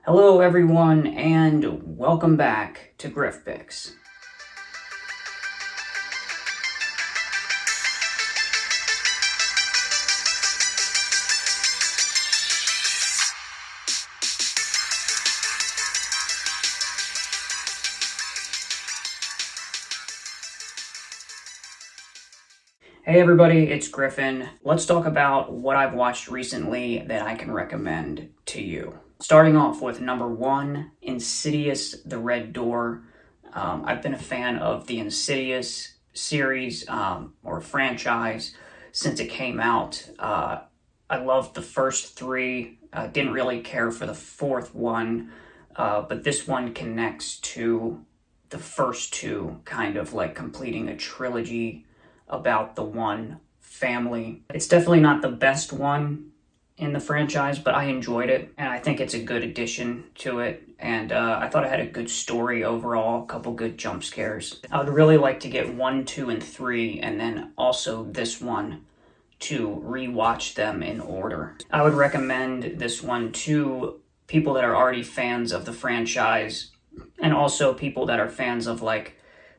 Hello everyone, and welcome back to Griff Picks. Hey everybody, it's Griffin. Let's talk about what I've watched recently that I can recommend to you. Starting off with number 1, Insidious: The Red Door. I've been a fan of the Insidious series or franchise since it came out. I loved the first 3, didn't really care for the 4th one, but this one connects to the first 2, kind of like completing a trilogy about the one family. It's definitely not the best one in the franchise, but I enjoyed it, and I think it's a good addition to it, and I thought it had a good story overall, a couple good jump scares. I would really like to get 1, 2, and 3, and then also this one to rewatch them in order. I would recommend this one to people that are already fans of the franchise, and also people that are fans of like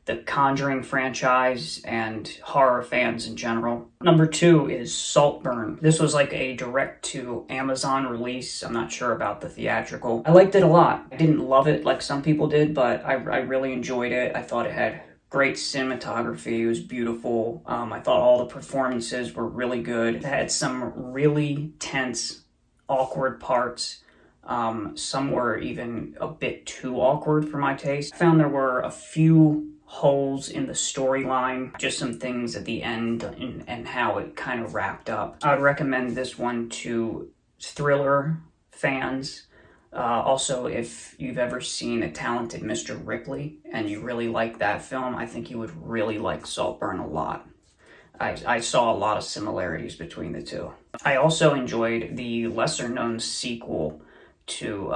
the Conjuring franchise and horror fans in general. Number 2 is Saltburn. This was like a direct to Amazon release. I'm not sure about the theatrical. I liked it a lot. I didn't love it like some people did, but I really enjoyed it. I thought it had great cinematography. It was beautiful. I thought all the performances were really good. It had some really tense, awkward parts. Some were even a bit too awkward for my taste. I found there were a few holes in the storyline, just some things at the end and how it kind of wrapped up. I would recommend this one to thriller fans. Also, if you've ever seen A Talented Mr. Ripley and you really like that film, I think you would really like Saltburn a lot. I saw a lot of similarities between the two. I also enjoyed the lesser-known sequel to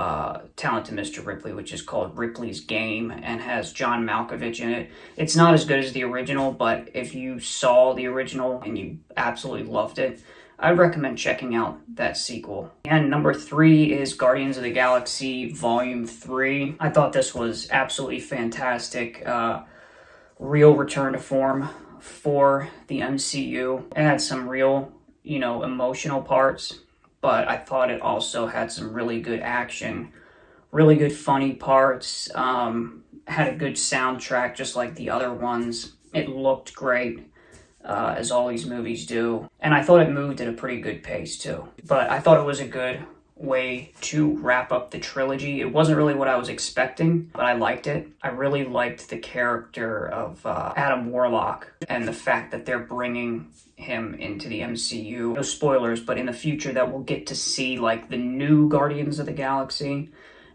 Talented Mr. Ripley, which is called Ripley's Game and has John Malkovich in it. It's not as good as the original, but if you saw the original and you absolutely loved it, I'd recommend checking out that sequel. And number 3 is Guardians of the Galaxy Volume 3. I thought this was absolutely fantastic. Real return to form for the MCU. It had some real, emotional parts, but I thought it also had some really good action, really good funny parts, had a good soundtrack just like the other ones. It looked great, as all these movies do, and I thought it moved at a pretty good pace too. But I thought it was a good way to wrap up the trilogy. It wasn't really what I was expecting, but I liked it. I really liked the character of Adam Warlock and the fact that they're bringing him into the MCU. No spoilers, but in the future that we'll get to see like the new Guardians of the Galaxy,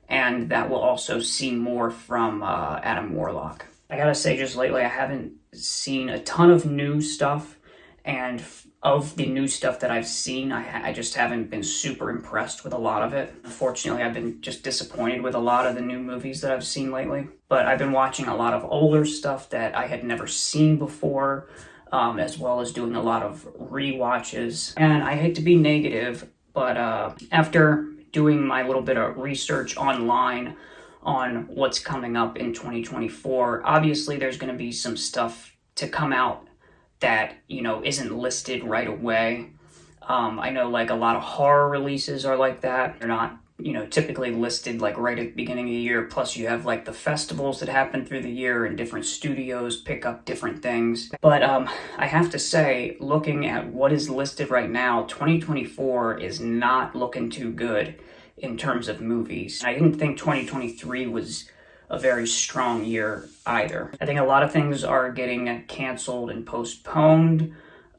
and that we'll also see more from Adam Warlock. I gotta say, just lately I haven't seen a ton of new stuff, and of the new stuff that I've seen, I just haven't been super impressed with a lot of it. Unfortunately, I've been just disappointed with a lot of the new movies that I've seen lately. But I've been watching a lot of older stuff that I had never seen before, as well as doing a lot of rewatches. And I hate to be negative, but after doing my little bit of research online on what's coming up in 2024, obviously there's going to be some stuff to come out that, isn't listed right away. I know like a lot of horror releases are like that. They're not, typically listed like right at the beginning of the year. Plus you have like the festivals that happen through the year and different studios pick up different things. But I have to say, looking at what is listed right now, 2024 is not looking too good in terms of movies. I didn't think 2023 was a very strong year either. I think a lot of things are getting canceled and postponed.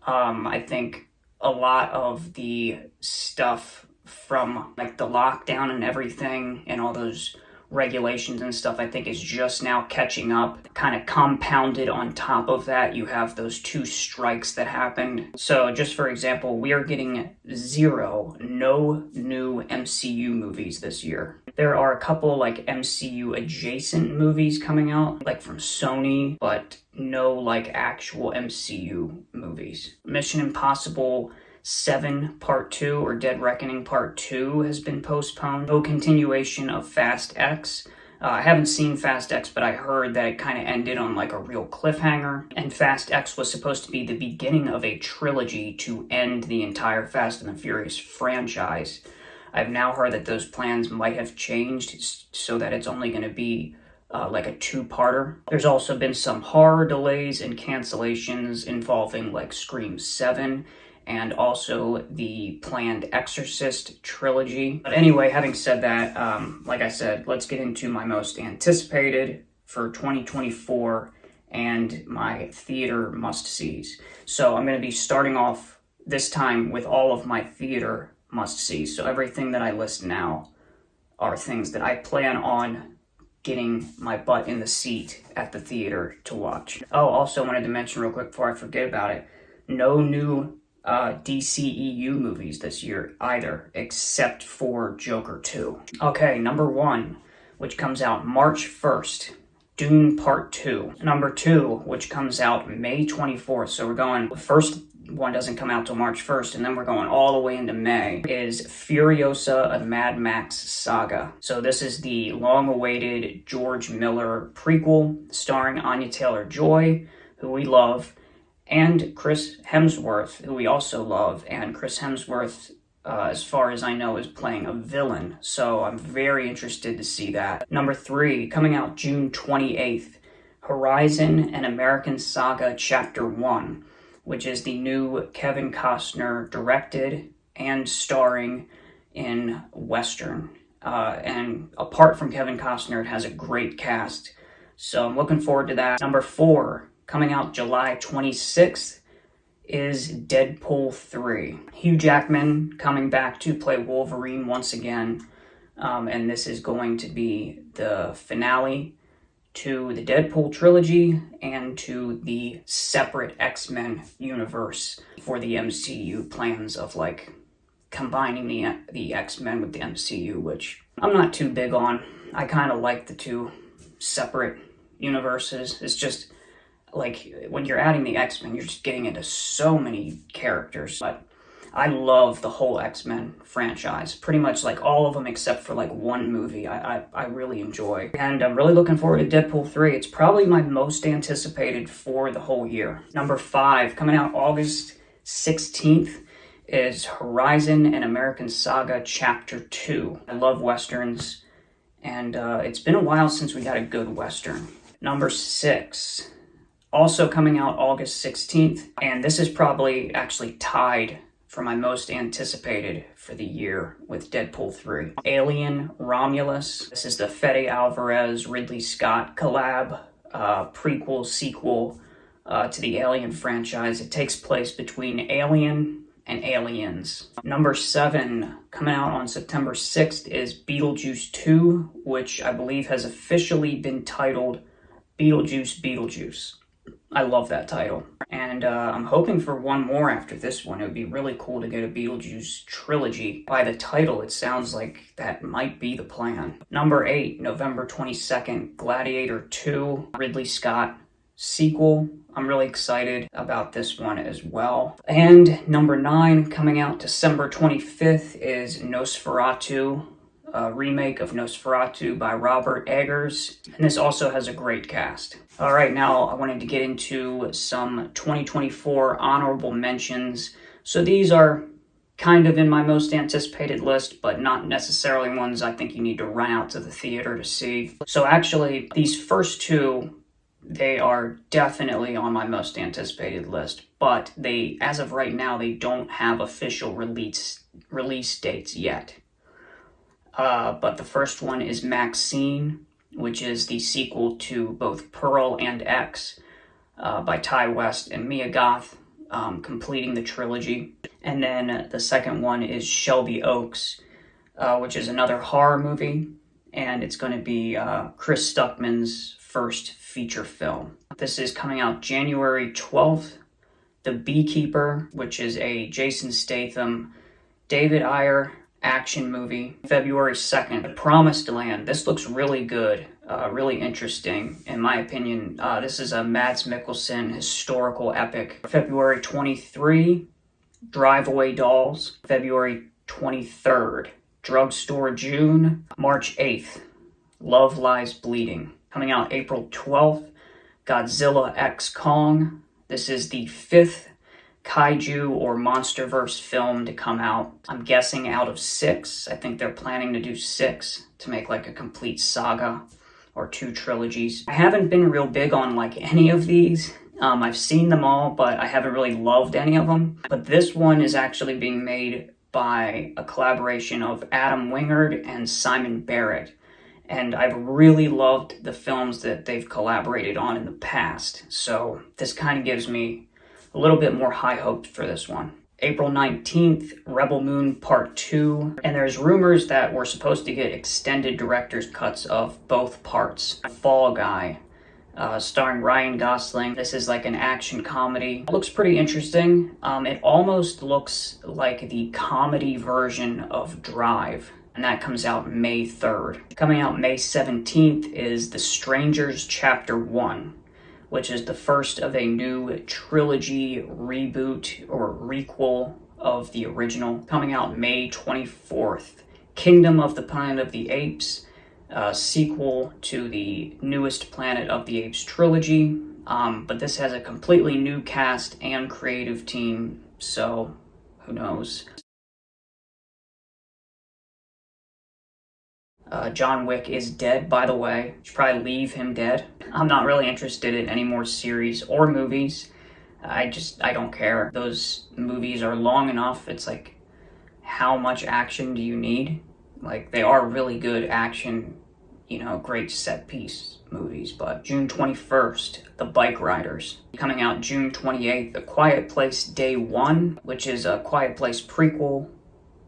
I think a lot of the stuff from like the lockdown and everything and all those regulations and stuff, I think is just now catching up. Kind of compounded on top of that, you have those 2 strikes that happened. So just for example, we are getting no new MCU movies this year. There are a couple like MCU adjacent movies coming out, like from Sony, but no like actual MCU movies. Mission Impossible 7 Part 2 or Dead Reckoning Part 2 has been postponed. No continuation of Fast X. I haven't seen Fast X, but I heard that it kind of ended on like a real cliffhanger. And Fast X was supposed to be the beginning of a trilogy to end the entire Fast and the Furious franchise. I've now heard that those plans might have changed so that it's only going to be like a 2-parter. There's also been some horror delays and cancellations involving like Scream 7 and also the planned Exorcist trilogy. But anyway, having said that, like I said, let's get into my most anticipated for 2024 and my theater must-sees. So I'm going to be starting off this time with all of my theater must-sees. So everything that I list now are things that I plan on getting my butt in the seat at the theater to watch. Oh, also wanted to mention real quick before I forget about it, no new DCEU movies this year either, except for Joker 2. Okay, number 1, which comes out March 1st, Dune Part 2. Number 2, which comes out May 24th. So we're going, the first one doesn't come out till March 1st, and then we're going all the way into May, is Furiosa, a Mad Max saga. So this is the long-awaited George Miller prequel starring Anya Taylor-Joy, who we love, and Chris Hemsworth, who we also love. And Chris Hemsworth, as far as I know, is playing a villain, so I'm very interested to see that. Number 3, coming out June 28th, Horizon, an American Saga Chapter 1, which is the new Kevin Costner directed and starring in Western. And apart from Kevin Costner, it has a great cast, so I'm looking forward to that. Number 4, coming out July 26th, is Deadpool 3. Hugh Jackman coming back to play Wolverine once again, and this is going to be the finale to the Deadpool trilogy and to the separate X-Men universe for the MCU plans of like combining the X-Men with the MCU, which I'm not too big on. I kind of like the two separate universes. It's just like when you're adding the X-Men, you're just getting into so many characters. But I love the whole X-Men franchise, pretty much like all of them except for like one movie I really enjoy. And I'm really looking forward to Deadpool 3. It's probably my most anticipated for the whole year. Number 5, coming out August 16th, is Horizon, an American Saga Chapter 2. I love Westerns, and it's been a while since we got a good Western. Number 6, also coming out August 16th, and this is probably actually tied for my most anticipated for the year with Deadpool 3. Alien Romulus. This is the Fede Alvarez, Ridley Scott collab, prequel, sequel to the Alien franchise. It takes place between Alien and Aliens. Number 7, coming out on September 6th, is Beetlejuice 2, which I believe has officially been titled Beetlejuice Beetlejuice. I love that title. And I'm hoping for one more after this one. It would be really cool to get a Beetlejuice trilogy. By the title, it sounds like that might be the plan. Number 8, November 22nd, Gladiator 2, Ridley Scott sequel. I'm really excited about this one as well. And number 9, coming out December 25th, is Nosferatu, a remake of Nosferatu by Robert Eggers. And this also has a great cast. All right, now I wanted to get into some 2024 honorable mentions. So these are kind of in my most anticipated list, but not necessarily ones I think you need to run out to the theater to see. So actually, these first 2, they are definitely on my most anticipated list, but they, as of right now, they don't have official release dates yet. But the first one is Maxine, which is the sequel to both Pearl and X by Ty West and Mia Goth, completing the trilogy. And then the second one is Shelby Oaks, which is another horror movie, and it's going to be Chris Stuckman's first feature film. This is coming out January 12th. The Beekeeper, which is a Jason Statham, David Ayer action movie, February 2nd. The Promised Land. This looks really good, really interesting, in my opinion. This is a Mads Mikkelsen historical epic. February 23, Drive-Away Dolls, February 23rd. Drugstore, June. March 8th, Love Lies Bleeding. Coming out April 12th, Godzilla x Kong. This is the 5th kaiju or monsterverse film to come out. I'm guessing out of 6. I think they're planning to do 6 to make like a complete saga or 2 trilogies. I haven't been real big on like any of these. I've seen them all, but I haven't really loved any of them. But this one is actually being made by a collaboration of Adam Wingard and Simon Barrett. And I've really loved the films that they've collaborated on in the past. So this kind of gives me a little bit more high hopes for this one. April 19th, Rebel Moon Part 2. And there's rumors that we're supposed to get extended director's cuts of both parts. Fall Guy, starring Ryan Gosling. This is like an action comedy. It looks pretty interesting. It almost looks like the comedy version of Drive. And that comes out May 3rd. Coming out May 17th is The Strangers Chapter 1. Which is the first of a new trilogy reboot or requel of the original. Coming out May 24th, Kingdom of the Planet of the Apes, sequel to the newest Planet of the Apes trilogy. But this has a completely new cast and creative team, so who knows. John Wick is dead, by the way. Should probably leave him dead. I'm not really interested in any more series or movies. I don't care. Those movies are long enough. It's like, how much action do you need? Like, they are really good action, great set piece movies. But June 21st, The Bike Riders. Coming out June 28th, A Quiet Place Day 1, which is a Quiet Place prequel.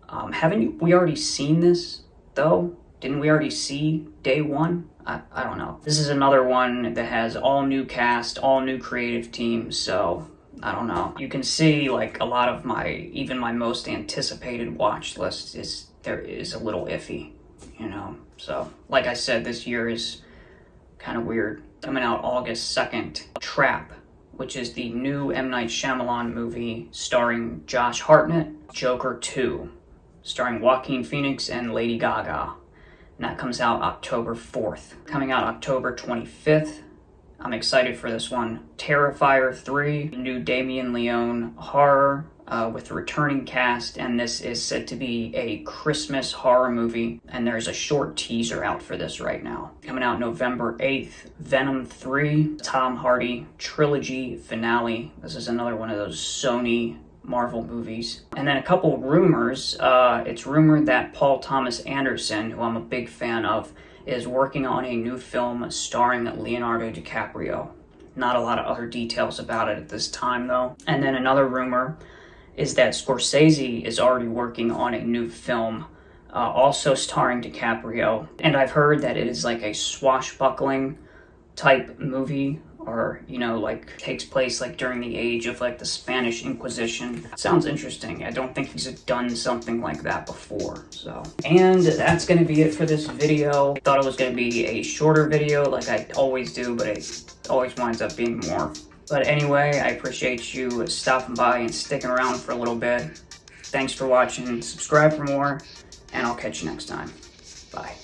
Haven't we already seen this, though? Didn't we already see Day 1? I don't know. This is another one that has all new cast, all new creative team, so I don't know. You can see like a lot of even my most anticipated watch list is a little iffy, So, like I said, this year is kind of weird. Coming out August 2nd, Trap, which is the new M. Night Shyamalan movie starring Josh Hartnett. Joker 2, starring Joaquin Phoenix and Lady Gaga. And that comes out October 4th. Coming out October 25th. I'm excited for this one. Terrifier 3, new Damien Leone horror with a returning cast, and this is said to be a Christmas horror movie, and there's a short teaser out for this right now. Coming out November 8th, Venom 3, Tom Hardy trilogy finale. This is another one of those Sony Marvel movies. And then a couple rumors. It's rumored that Paul Thomas Anderson, who I'm a big fan of, is working on a new film starring Leonardo DiCaprio. Not a lot of other details about it at this time, though. And then another rumor is that Scorsese is already working on a new film, also starring DiCaprio. And I've heard that it is like a swashbuckling type movie, or like takes place like during the age of like the Spanish Inquisition. Sounds interesting. I don't think he's done something like that before. So, and that's gonna be it for this video. Thought it was gonna be a shorter video like I always do, but it always winds up being more. But anyway, I appreciate you stopping by and sticking around for a little bit. Thanks for watching. Subscribe for more, and I'll catch you next time. Bye.